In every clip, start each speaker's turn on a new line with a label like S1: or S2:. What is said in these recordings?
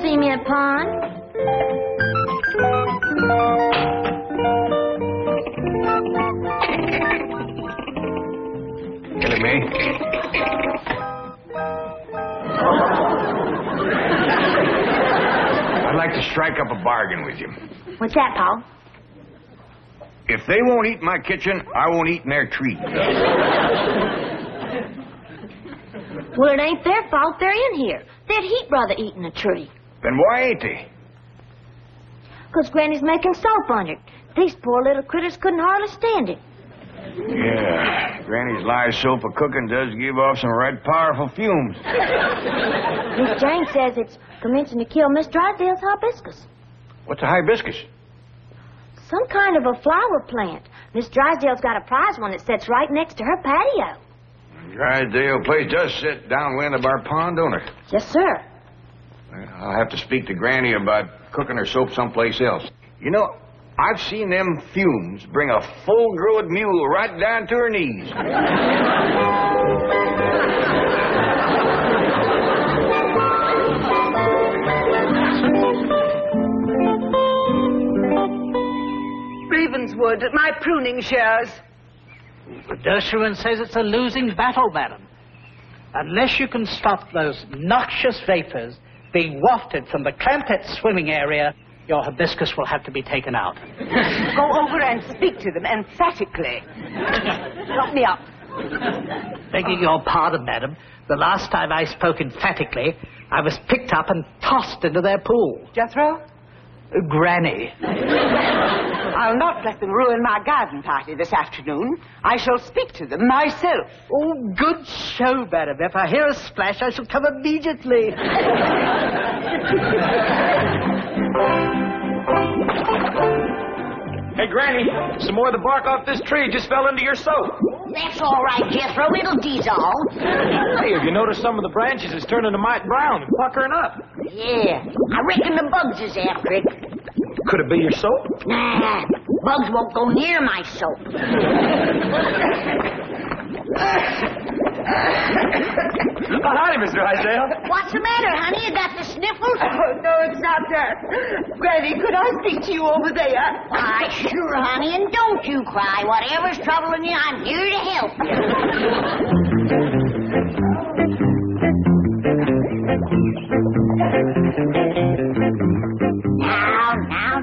S1: See me at pond?
S2: Get it, me? I'd like to strike up a bargain with you.
S1: What's that, Paul?
S2: If they won't eat in my kitchen, I won't eat in their tree.
S1: Well, it ain't their fault. They're in here. They'd heap rather eat in a tree.
S2: Then why ain't they?
S1: 'Cause Granny's making soap on it. These poor little critters couldn't hardly stand it.
S2: Yeah, Granny's lye soap of cooking does give off some right powerful fumes.
S1: Miss Jane says it's commencing to kill Miss Drysdale's hibiscus.
S2: What's a hibiscus?
S1: Some kind of a flower plant. Miss Drysdale's got a prize one that sits right next to her patio.
S2: Drysdale place does sit downwind of our pond, don't it?
S1: Yes, sir.
S2: I'll have to speak to Granny about cooking her soap someplace else. You know, I've seen them fumes bring a full-grown mule right down to her knees.
S3: Ravenswood, my pruning shears.
S4: The Dershowitz says it's a losing battle, madam. Unless you can stop those noxious vapors being wafted from the Clampetts swimming area, your hibiscus will have to be taken out.
S3: Go over and speak to them emphatically. Help me up.
S4: Begging your pardon, madam, the last time I spoke emphatically, I was picked up and tossed into their pool.
S3: Jethro?
S4: Granny.
S3: I'll not let them ruin my garden party this afternoon. I shall speak to them myself.
S4: Oh, good show, madam. If I hear a splash, I shall come immediately.
S5: Hey, Granny, some more of the bark off this tree just fell into your soap.
S6: That's all right, Jethro. It'll dissolve.
S5: Hey, have you noticed some of the branches is turning a mite brown and puckering up?
S6: Yeah, I reckon the bugs is after it.
S5: Could it be your soap?
S6: Nah, bugs won't go near my soap.
S5: Oh, howdy, Miss Drysdale.
S6: What's the matter, honey? You got the sniffles?
S3: Oh, no, it's not that. Granny, could I speak to you over there?
S6: Why, sure, honey, and don't you cry. Whatever's troubling you, I'm here to help you.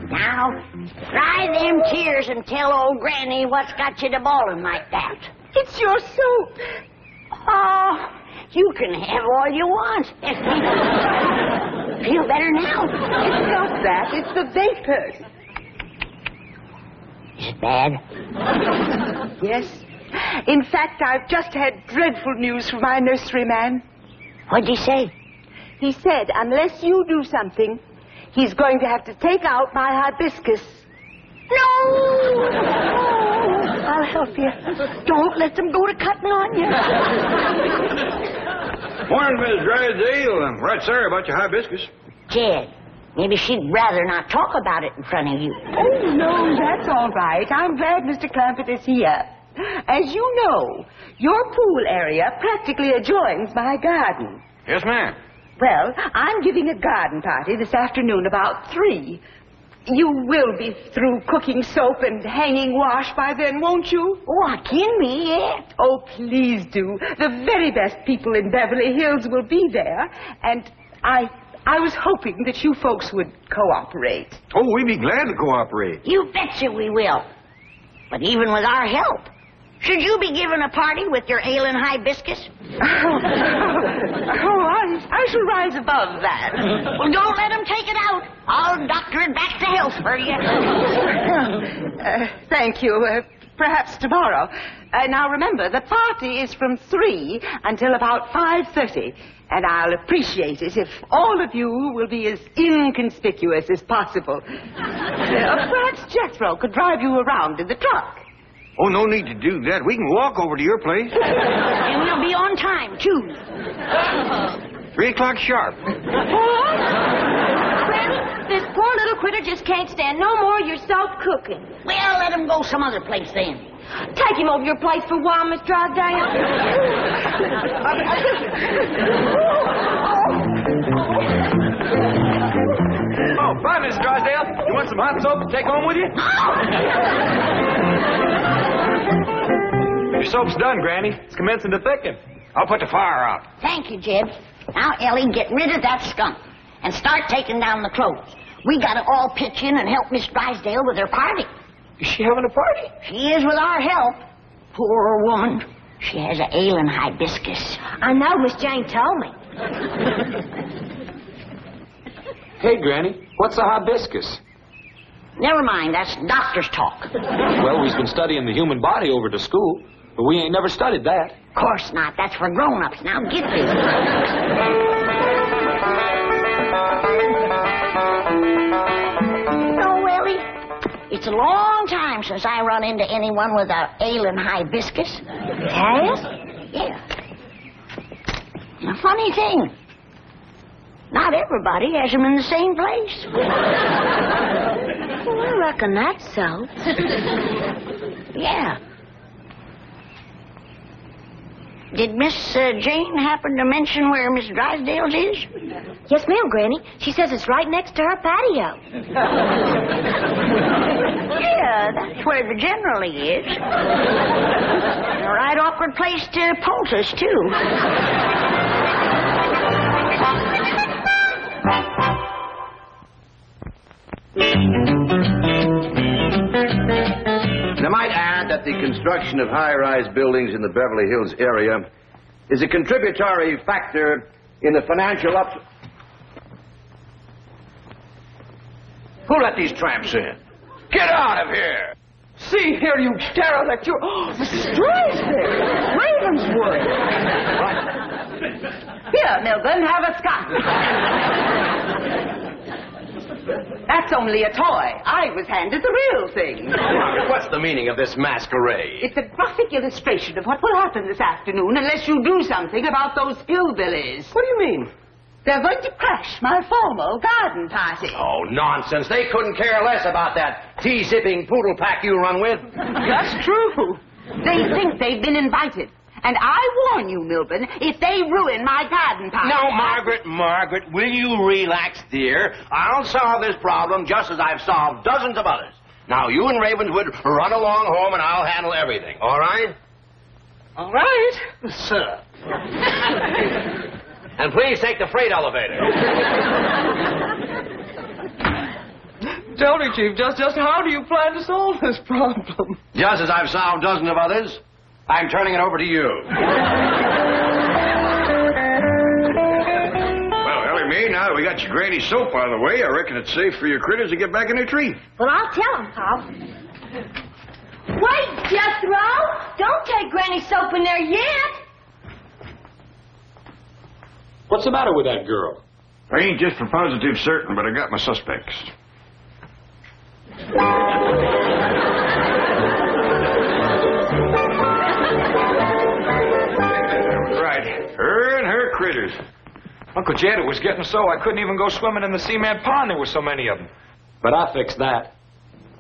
S6: Now, dry them tears and tell old Granny what's got you to bawling like that.
S3: It's your soap.
S6: Oh, you can have all you want. Feel better now?
S3: It's not that. It's the vapors.
S6: Is it bad?
S3: Yes. In fact, I've just had dreadful news from my nurseryman.
S6: What'd he say?
S3: He said, unless you do something, he's going to have to take out my hibiscus.
S6: No!
S3: I'll help you. Don't let them go to cutting on you.
S2: Morning, Miss Drysdale. I'm right sorry about your hibiscus.
S6: Jed, maybe she'd rather not talk about it in front of you.
S3: Oh, no, that's all right. I'm glad Mr. Clampett is here. As you know, your pool area practically adjoins my garden.
S2: Yes, ma'am.
S3: Well, I'm giving a garden party this afternoon about 3. You will be through cooking soap and hanging wash by then, won't you?
S6: Oh, I can be, yeah.
S3: Oh, please do. The very best people in Beverly Hills will be there, and I was hoping that you folks would cooperate.
S2: Oh, we'd be glad to cooperate.
S6: You betcha we will. But even with our help, should you be giving a party with your ailing hibiscus?
S3: I shall rise above that.
S6: Well, don't let them take it out out. I'll doctor it back to health for you.
S3: Thank you. Perhaps tomorrow. Now remember, the party is from 3 until about 5:30. And I'll appreciate it if all of you will be as inconspicuous as possible. Perhaps Jethro could drive you around in the truck.
S2: Oh, no need to do that. We can walk over to your place.
S6: And we'll be on time, too.
S2: 3 o'clock sharp.
S1: Granny, this poor little critter just can't stand no more of your soap cooking.
S6: Well, let him go some other place then.
S1: Take him over your place for a while, Miss Drysdale.
S5: Oh, bye, Miss Drysdale. You want some hot soap to take home with you? Your soap's done, Granny. It's commencing to thicken.
S2: I'll put the fire out.
S6: Thank you, Jeb. Now, Ellie, get rid of that skunk and start taking down the clothes. We gotta all pitch in and help Miss Drysdale with her party.
S5: Is she having a party?
S6: She is with our help. Poor woman. She has an ailing hibiscus.
S1: I know, Miss Jane told me.
S5: Hey, Granny, what's a hibiscus?
S6: Never mind, that's doctor's talk.
S5: Well, we've been studying the human body over to school, but we ain't never studied that.
S6: Of course not. That's for grown-ups. Now get busy. Oh, Ellie, it's a long time since I run into anyone with a ailing hibiscus.
S1: Yes?
S6: Yeah. And a funny thing, not everybody has them in the same place.
S1: Well, I reckon that's so.
S6: Yeah. Did Miss Jane happen to mention where Miss Drysdale's is?
S1: Yes, ma'am, Granny. She says it's right next to her patio.
S6: Yeah, that's where the generally is. A right awkward place to poultice, too.
S7: And I might add that the construction of high-rise buildings in the Beverly Hills area is a contributory factor in the financial ups...
S2: Who let these tramps in? Get out of here!
S3: See here, you derelict. You're... Oh, Mrs. Drysdale. Ravenswood. Here, Milburn, have a scotch. That's only a toy. I was handed the real thing.
S7: Margaret, what's the meaning of this masquerade?
S3: It's a graphic illustration of what will happen this afternoon unless you do something about those hillbillies.
S7: What do you mean?
S3: They're going to crash my formal garden party.
S7: Oh, nonsense. They couldn't care less about that tea-sipping poodle pack you run with.
S3: That's true. They think they've been invited. And I warn you, Milburn, if they ruin my garden party...
S7: Now, Margaret, will you relax, dear? I'll solve this problem just as I've solved dozens of others. Now, you and Ravenswood run along home and I'll handle everything, all right?
S3: All right.
S4: Sir.
S7: And please take the freight elevator.
S3: Tell me, Chief, just how do you plan to solve this problem?
S7: Just as I've solved dozens of others, I'm turning it over to you.
S2: Well, Ellie Mae, now that we got your granny soap out of the way, I reckon it's safe for your critters to get back in their tree.
S1: Well, I'll tell him, Pop. Wait, Jethro! Don't take Granny's soap in there yet.
S5: What's the matter with that girl?
S2: I ain't just for positive certain, but I got my suspects. Right. Her and her critters.
S5: Uncle Jed, it was getting so I couldn't even go swimming in the cement pond. There were so many of them. But I fixed that.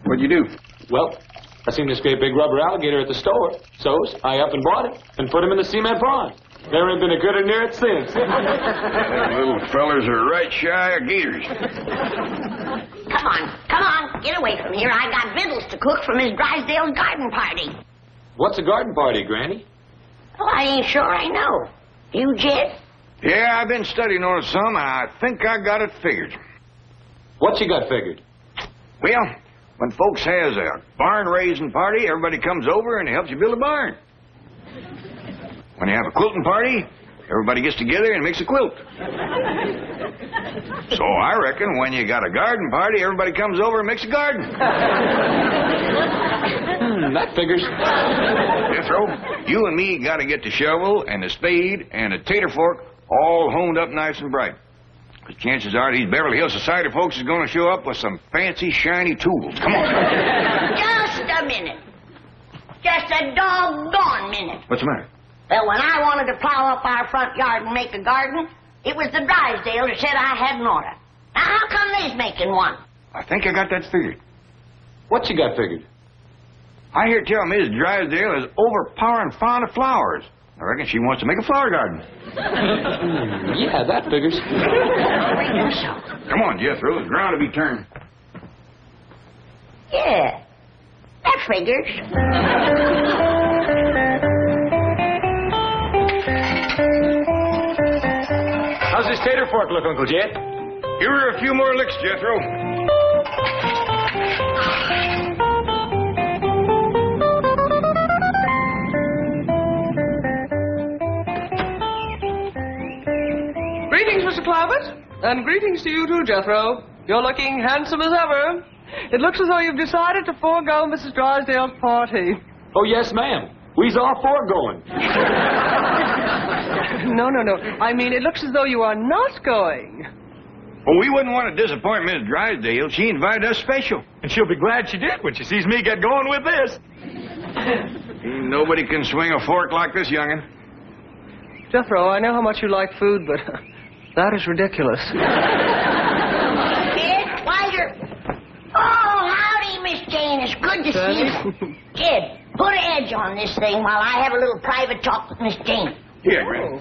S2: What'd you do?
S5: Well, I seen this great big rubber alligator at the store. So I up and bought it and put him in the cement pond. There ain't been a gooder near it since.
S2: Them little fellers are right shy of gators.
S6: Come on, get away from here. I got victuals to cook for Miss Drysdale's garden party.
S5: What's a garden party, Granny?
S6: Well, I ain't sure I know. You, Jed?
S2: Yeah, I've been studying on it some, and I think I got it figured.
S5: What you got figured?
S2: Well, when folks has a barn-raising party, everybody comes over and helps you build a barn. When you have a quilting party, Everybody gets together and makes a quilt. So I reckon when you got a garden party, everybody comes over and makes a garden.
S5: That figures.
S2: Jethro, you and me got to get the shovel and the spade and the tater fork all honed up nice and bright. Because chances are these Beverly Hills Society folks is going to show up with some fancy, shiny tools. Come on.
S6: Just a minute. Just a doggone minute.
S2: What's the matter?
S6: Well, when I wanted to plow up our front yard and make a garden, it was the Drysdale that said I had an order. Now, how come they's making one?
S2: I think I got that figured.
S5: What you got figured?
S2: I hear tell Miss Drysdale is overpowering fond of flowers. I reckon she wants to make a flower garden.
S5: Yeah, that figures.
S2: Come on, Jethro. There's ground to be turned.
S6: Yeah, that figures.
S5: How's this tater fork look, Uncle Jet?
S2: Give her a few more licks, Jethro.
S8: Greetings, Mr. Clampetts, and greetings to you too, Jethro. You're looking handsome as ever. It looks as though you've decided to forego Mrs. Drysdale's party.
S5: Oh, yes, ma'am. We's all for going.
S8: No. I mean, it looks as though you are not going.
S2: Well, we wouldn't want to disappoint Miss Drysdale. She invited us special.
S5: And she'll be glad she did when she sees me get going with this.
S2: Nobody can swing a fork like this young'un.
S8: Jethro, I know how much you like food, but that is ridiculous.
S6: Kid, Wiser. Oh, howdy, Miss Jane. It's good to see you. Kid, put an edge on this thing while I have a little private talk with Miss Jane.
S2: Here, Granny.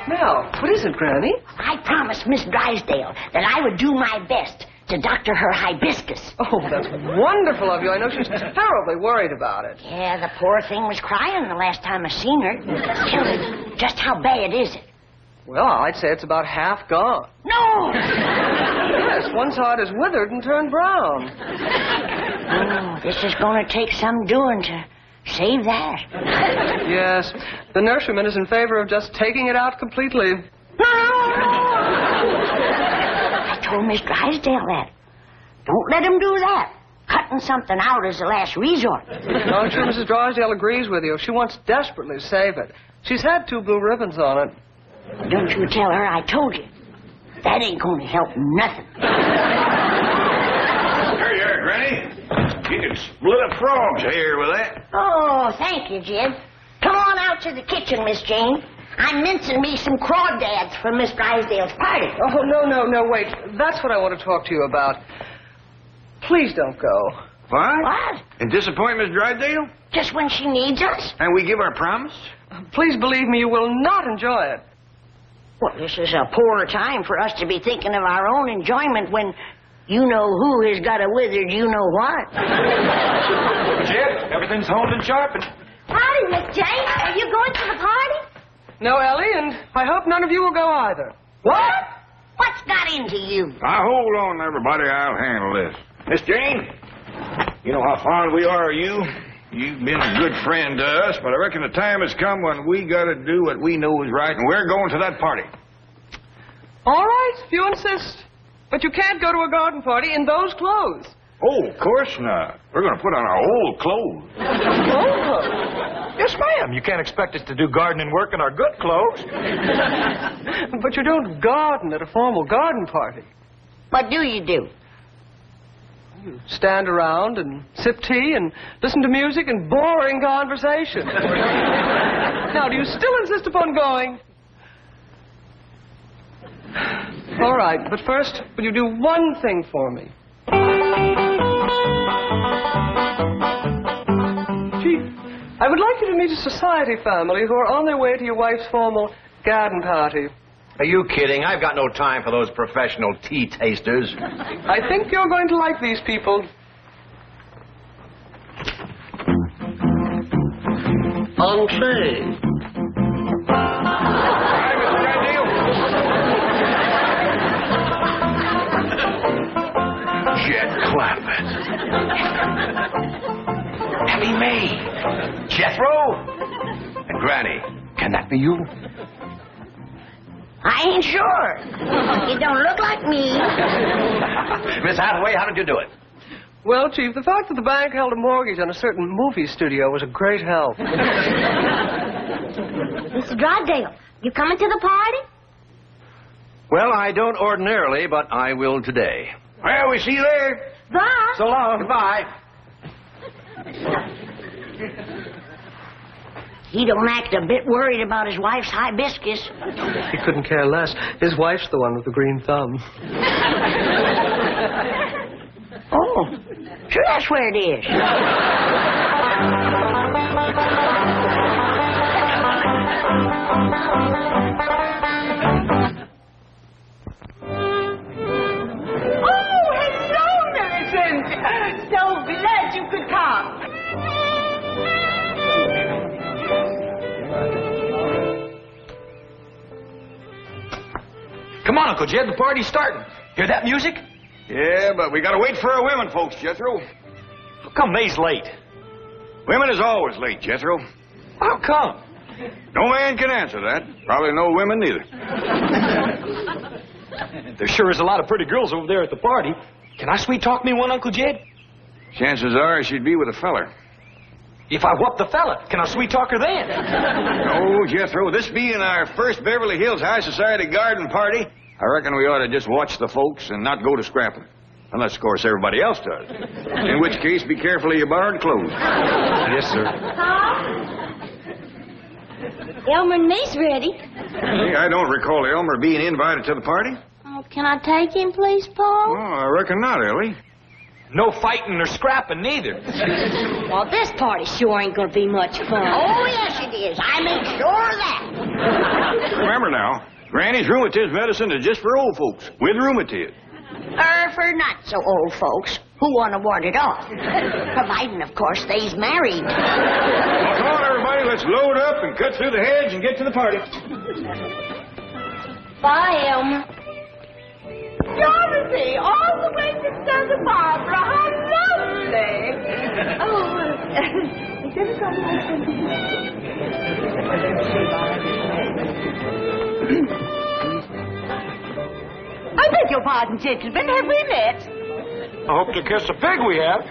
S8: Now, what is it, Granny?
S6: I promised Miss Drysdale that I would do my best to doctor her hibiscus.
S8: Oh, that's wonderful of you. I know she's terribly worried about it.
S6: Yeah, the poor thing was crying the last time I seen her. Tell me, just how bad is it?
S8: Well, I'd say it's about half gone.
S6: No!
S8: Yes, one side is withered and turned brown.
S6: Oh, this is going to take some doing to save that.
S8: Yes, the nurseryman is in favor of just taking it out completely.
S6: I told Miss Drysdale that. Don't let him do that. Cutting something out is the last resort.
S8: No, I'm sure Mrs. Drysdale agrees with you. She wants desperately to save it. She's had 2 blue ribbons on it.
S6: Don't you tell her I told you. That ain't going to help nothing.
S2: There you are, Granny. You can split a frog's hair with that.
S6: Oh, thank you, Jed. Come on out to the kitchen, Miss Jane. I'm mincing me some crawdads for Miss Drysdale's party.
S8: Oh, no, wait. That's what I want to talk to you about. Please don't go.
S6: What?
S2: And disappoint Miss Drysdale?
S6: Just when she needs us?
S2: And we give our promise?
S8: Please believe me, you will not enjoy it.
S6: Well, this is a poor time for us to be thinking of our own enjoyment when you know who has got a withered you know what.
S5: Jet, everything's honed and sharpened.
S1: Howdy, Miss Jane. Are you going to the party?
S8: No, Ellie, and I hope none of you will go either.
S6: What? What's got into you?
S2: Now, hold on, everybody. I'll handle this. Miss Jane, you know how fond we are of you. You've been a good friend to us, but I reckon the time has come when we got to do what we know is right, and we're going to that party.
S8: All right, if you insist. But you can't go to a garden party in those clothes.
S2: Oh, of course not. We're going to put on our old clothes.
S8: Old clothes?
S9: Yes, ma'am. You can't expect us to do gardening work in our good clothes.
S8: But you don't garden at a formal garden party.
S6: What do you do?
S8: You stand around and sip tea and listen to music and boring conversation. Now, do you still insist upon going? All right, but first, will you do one thing for me? Chief, I would like you to meet a society family who are on their way to your wife's formal garden party.
S7: Are you kidding? I've got no time for those professional tea tasters.
S8: I think you're going to like these people. Entree.
S7: Jet Clampett. Have you Granny. Can that be you?
S6: I ain't sure. It don't look like me.
S7: Miss Hathaway, how did you do it?
S8: Well, Chief, the fact that the bank held a mortgage on a certain movie studio was a great help.
S1: Mr. Drysdale, you coming to the party?
S7: Well, I don't ordinarily, but I will today.
S2: Well, we see you there.
S1: Bye.
S7: So long. Goodbye.
S6: He don't act a bit worried about his wife's hibiscus.
S8: He couldn't care less. His wife's the one with the green thumb.
S6: Oh, sure that's where it is.
S3: Oh, hello, Millicent. So glad you could come.
S9: Come on, Uncle Jed, the party's starting. Hear that music?
S2: Yeah, but we gotta wait for our women folks, Jethro.
S9: How come they's late?
S2: Women is always late, Jethro.
S9: How come?
S2: No man can answer that. Probably no women neither.
S9: There sure is a lot of pretty girls over there at the party. Can I sweet talk me one, Uncle Jed?
S2: Chances are she'd be with a feller.
S9: If I whoop the fella, can I sweet talk her then?
S2: No, Jethro, this being our first Beverly Hills High Society garden party, I reckon we ought to just watch the folks and not go to scrapping. Unless, of course, everybody else does. In which case, be careful of your borrowed clothes.
S9: Yes, sir.
S1: Elmer and me's ready.
S2: Hey, I don't recall Elmer being invited to the party.
S1: Oh, can I take him, please, Paul?
S2: Oh, I reckon not, Ellie.
S9: No fighting or scrapping, neither.
S1: Well, this party sure ain't gonna be much fun.
S6: Oh, yes, it is. I make sure of that.
S2: Remember now, Granny's rheumatism medicine is just for old folks with rheumatism.
S6: For not so old folks who want to ward it off. Providing, of course, they's married.
S2: Well, come on, everybody, let's load up and cut through the hedge and get to the party.
S1: Bye, Elmer.
S3: Dorothy, all the way to Santa Barbara. How lovely. Oh, is everybody like I beg your pardon, gentlemen. Have we met?
S9: I hope to kiss a pig we have.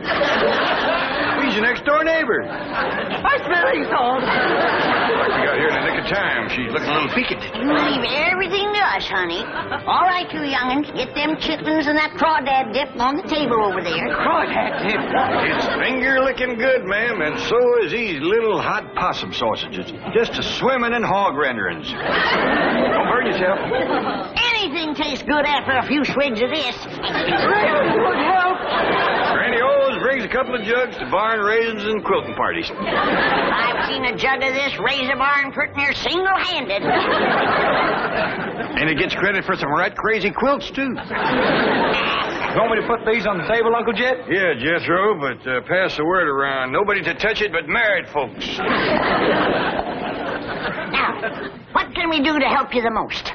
S2: He's your next-door neighbor.
S3: I smell exhaust.
S2: We got here in the nick of time. She's looking a little peaked.
S6: You leave everything to us, honey. All right, you young'uns, get them chitlins and that crawdad dip on the table over there.
S2: Crawdad dip? It's finger-licking good, ma'am, and so is these little hot possum sausages. Just a swimming in hog renderings. Don't burn yourself.
S6: Anything tastes good after a few swigs of this.
S3: Really would help.
S2: Granny always brings a couple of jugs to barn raisins and quilting parties.
S6: I've seen a jug of this razor barn pretty near single-handed.
S2: And it gets credit for some rat-crazy quilts, too.
S9: You want me to put these on the table, Uncle Jed?
S2: Yeah, Jethro, but pass the word around. Nobody to touch it but married folks.
S6: Now, what can we do to help you the most?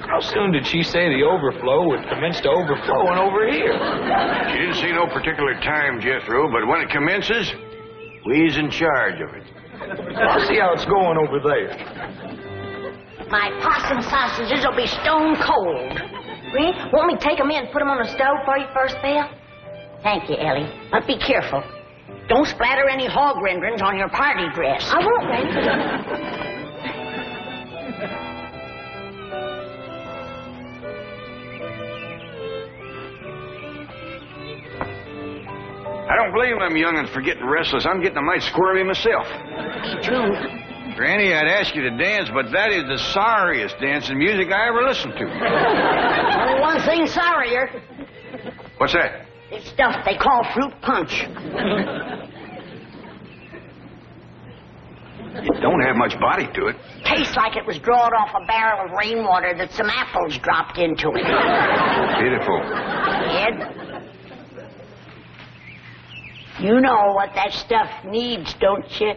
S5: How soon did she say the overflow would commence to overflowing over here?
S2: She didn't say no particular time, Jethro, but when it commences, we's in charge of it.
S9: I'll see how it's going over there.
S6: My possum sausages will be stone cold.
S1: Red, want me to take them in and put them on the stove for you first, Bill?
S6: Thank you, Ellie. But be careful. Don't splatter any hog renderings on your party dress.
S1: I won't, Red.
S2: I don't blame them young'uns for getting restless. I'm getting a mite squirrely myself.
S6: Me too.
S2: Granny, I'd ask you to dance, but that is the sorriest dancing music I ever listened to.
S6: Only one thing sorrier.
S2: What's that?
S6: It's stuff they call fruit punch.
S2: It don't have much body to it.
S6: Tastes like it was drawn off a barrel of rainwater that some apples dropped into it.
S2: Pitiful.
S6: Ed? You know what that stuff needs, don't you?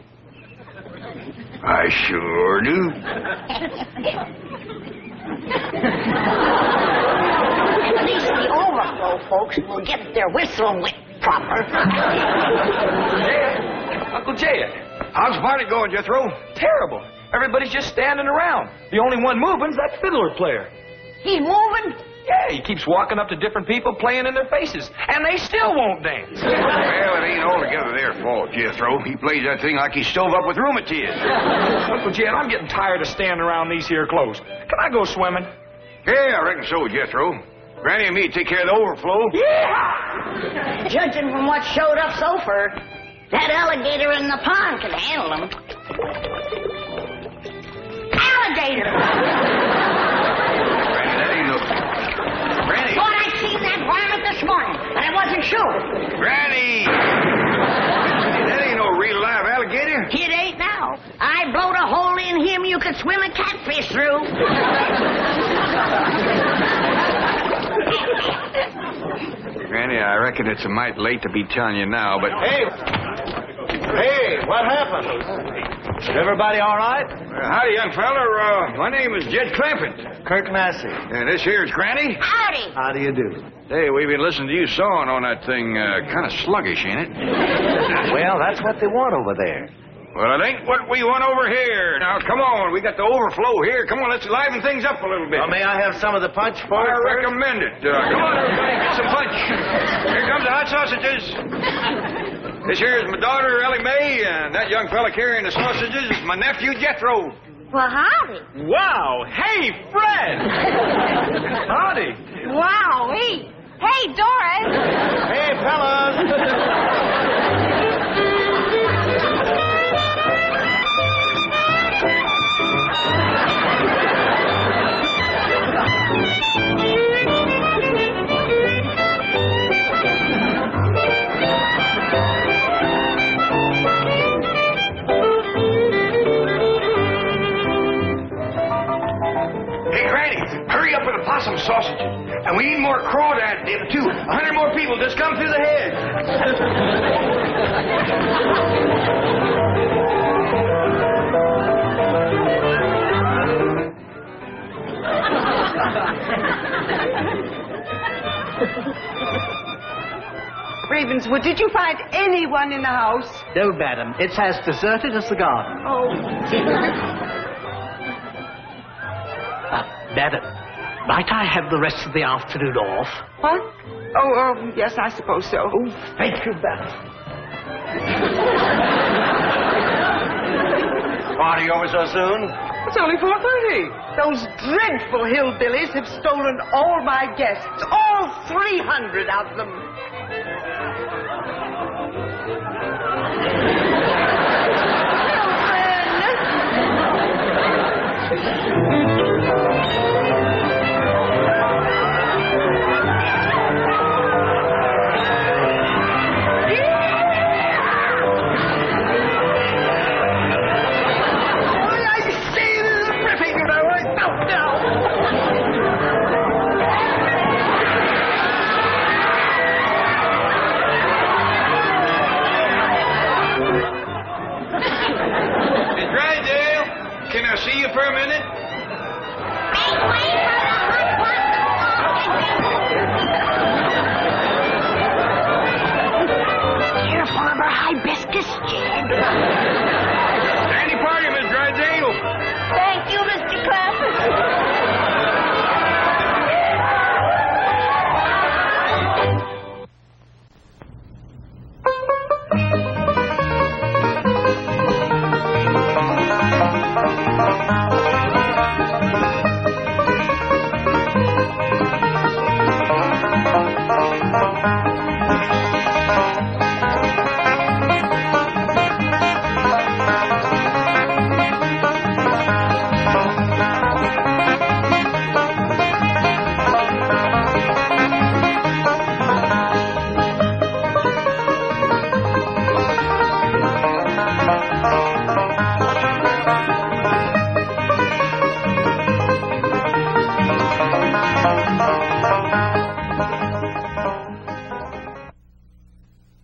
S2: I sure do.
S6: At least the overflow folks will get their whistle wet proper.
S9: Uncle Jay,
S2: How's the party going, Jethro?
S9: terrible. Everybody's just standing around. The only one moving's that fiddler player.
S6: He's moving?
S9: Yeah, he keeps walking up to different people playing in their faces, and they still won't dance.
S2: Well, it ain't altogether their fault, Jethro. He plays that thing like he's stove up with rheumatism.
S9: Uncle Jay, I'm getting tired of standing around these here clothes. Can I go swimming?
S2: Yeah, I reckon so, Jethro. Granny and me take care of the overflow.
S9: Yeah!
S6: Judging from what showed up so far, that alligator in the pond can handle them. Alligator!
S2: Granny, that ain't no... Granny!
S6: Thought I'd seen that varmint this morning, but I wasn't sure.
S2: Granny! That ain't no real live alligator.
S6: It ain't now. I blowed a hole in him you could swim a catfish through.
S2: Granny, I reckon it's a mite late to be telling you now, but...
S7: Hey, what happened? Is everybody all right?
S2: Howdy, young fella. My name is Jed Clampetts.
S7: Curt Massey.
S2: And this here's Granny.
S6: Howdy.
S7: How do you do?
S2: Hey, we've been listening to you sawing on that thing. Kind of sluggish, ain't it?
S7: Well, that's what they want over there.
S2: Well, it ain't what we want over here. Now, come on. We got the overflow here. Come on, let's liven things up a little bit.
S7: Well, may I have some of the punch for
S2: I
S7: it first?
S2: recommend it. Come on, everybody, get some punch. Here comes the hot sausages. This here is my daughter, Ellie Mae, and that young fella carrying the sausages is my nephew, Jethro.
S1: Well, howdy.
S9: Wow! Hey, Fred! Howdy!
S1: Wow. Hey, Doris.
S7: Hey, fellas!
S2: Possum sausages. And we need more crawdad dip, too. 100 more people just come through the head.
S3: Ravenswood, did you find anyone in the house?
S4: No, madam. It's as deserted as the garden.
S3: Oh.
S4: Madam, might I have the rest of the afternoon off?
S3: What? Oh, yes, I suppose so.
S4: Oh, thank you, madam.
S7: Party over so soon?
S3: It's only 4:30. Those dreadful hillbillies have stolen all my guests. All 300 of them.
S2: Hey, Drysdale, can I see you for a minute?